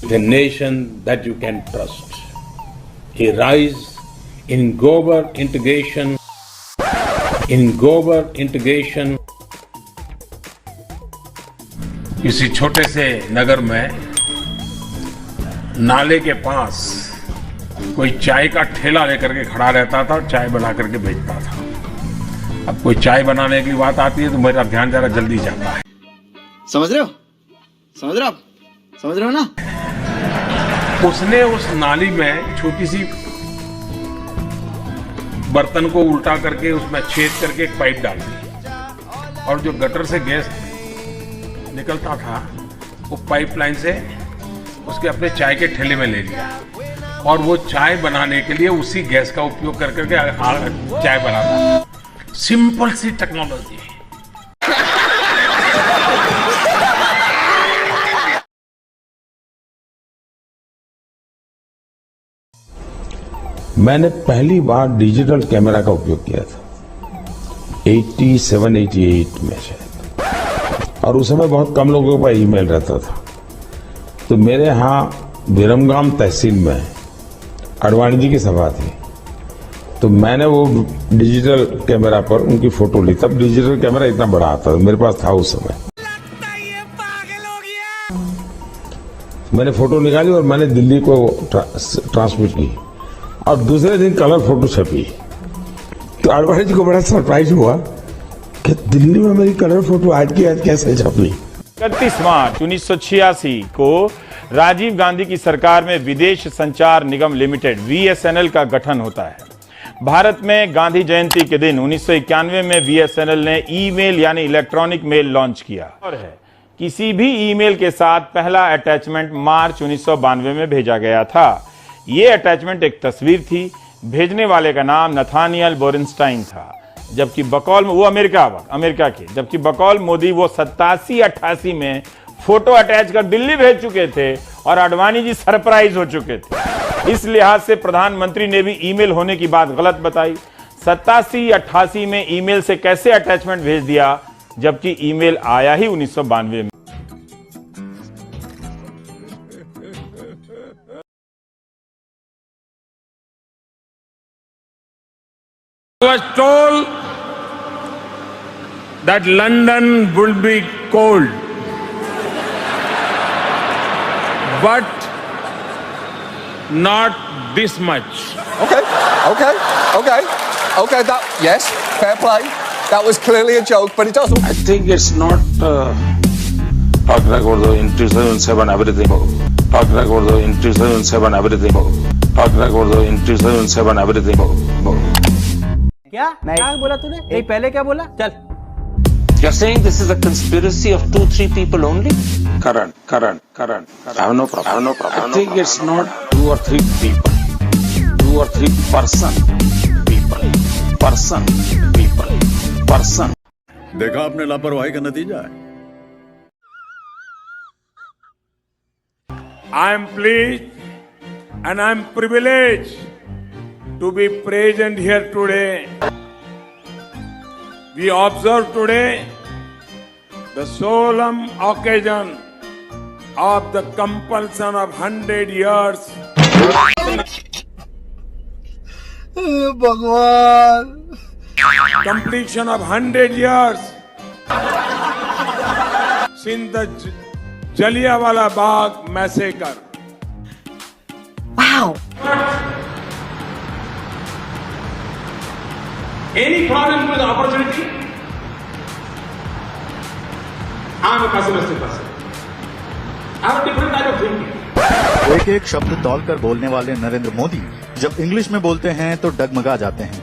The nation that you can trust. A rise in global integration. किसी छोटे से नगर में नाले के पास कोई चाय का ठेला लेकर के खड़ा रहता था और चाय बना करके बेचता था। अब कोई चाय बनाने की बात आती है तो मेरा ध्यान जरा जल्दी जाता है। समझ रहे हो ना? उसने उस नाली में छोटी सी बर्तन को उल्टा करके उसमें छेद करके एक पाइप डाल दी और जो गटर से गैस निकलता था वो पाइपलाइन से उसके अपने चाय के ठेले में ले लिया और वो चाय बनाने के लिए उसी गैस का उपयोग कर करके चाय बनाता। सिंपल सी टेक्नोलॉजी। मैंने पहली बार डिजिटल कैमरा का उपयोग किया था 87-88 में शायद, और उस समय बहुत कम लोगों का ईमेल रहता था। तो मेरे यहाँ विरमगाम तहसील में अडवाणी जी की सभा थी, तो मैंने वो डिजिटल कैमरा पर उनकी फोटो ली। तब डिजिटल कैमरा इतना बड़ा आता था, मेरे पास था उस समय। मैंने फोटो निकाली और मैंने दिल्ली को ट्रांसमिट की और दूसरे दिन कलर फोटो छपी। तो अडवाणी जी को बड़ा सरप्राइज हुआ कि दिल्ली में मेरी कलर फोटो आज की आज कैसे छपी। 31 मार्च 1986 को राजीव गांधी की सरकार में विदेश संचार निगम लिमिटेड VSNL का गठन होता है। भारत में गांधी जयंती के दिन 1991 में VSNL ने ईमेल यानी इलेक्ट्रॉनिक मेल लॉन्च किया और है किसी भी ईमेल के साथ पहला अटैचमेंट मार्च 1992 में भेजा गया था। ये अटैचमेंट एक तस्वीर थी। भेजने वाले का नाम नथानियल बोरेनस्टाइन था, जबकि बकौल वो अमेरिका के, जबकि बकौल मोदी वो 87-88 में फोटो अटैच कर दिल्ली भेज चुके थे और अडवाणी जी सरप्राइज हो चुके थे। इस लिहाज से प्रधानमंत्री ने भी ईमेल होने की बात गलत बताई। 87-88 में ईमेल से कैसे अटैचमेंट भेज दिया, जबकि ईमेल आया ही 1992 में। I was told that London would be cold, but not this much. Okay. That yes, fair play. That was clearly a joke, but it doesn't. I think it's not talking about the in 2007 everything. Talking about the in 2007 everything. Talking about the in 2007 everything. क्या बोला तूने? नहीं, पहले क्या बोला? चल। You're saying this is a conspiracy of 2-3 people only? Current. I have no problem. I think it's not 2 or 3 people. 2 or 3 person. देखा आपने लापरवाही का नतीजा है। I am pleased and I am privileged to be present here today. We observe today the solemn occasion of the completion of 100 years. Completion of 100 years since the Jallianwala Bagh massacre. Wow. Any problem with opportunity? I am a pessimistic person. I have a different type of thinking. एक एक शब्द तौलकर बोलने वाले नरेंद्र मोदी जब English में बोलते हैं तो डगमगा जाते हैं।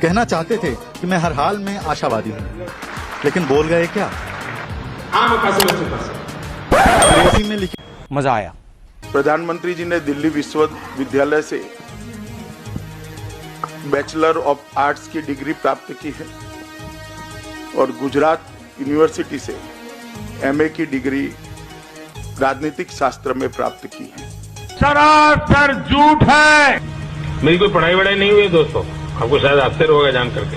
कहना चाहते थे कि मैं हर हाल में आशावादी हूँ, लेकिन बोल गए क्या? I am a pessimistic person. अंग्रेजी में लिखी। मजा आया। प्रधानमंत्री जी ने दिल्ली विश्वविद्यालय से बैचलर ऑफ आर्ट्स की डिग्री प्राप्त की है और गुजरात यूनिवर्सिटी से MA की डिग्री राजनीतिक शास्त्र में प्राप्त की है। सरासर झूठ है। मेरी कोई पढ़ाई वढ़ाई नहीं हुई दोस्तों, आपको शायद आश्चर्य होगा जान करके।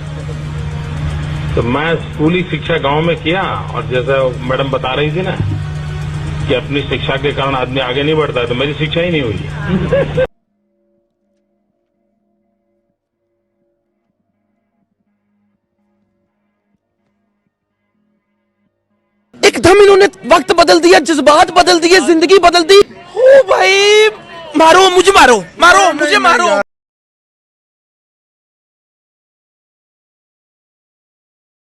तो मैं स्कूली शिक्षा गांव में किया और जैसा मैडम बता रही थी ना, कि अपनी शिक्षा के कारण आदमी आगे नहीं बढ़ता है, तो मेरी शिक्षा ही नहीं हुई। एकदम इन्होंने वक्त बदल दिया, जज्बात बदल दिए, जिंदगी बदल दी। ओ भाई, मारो मुझे, मारो मारो मुझे, मारो।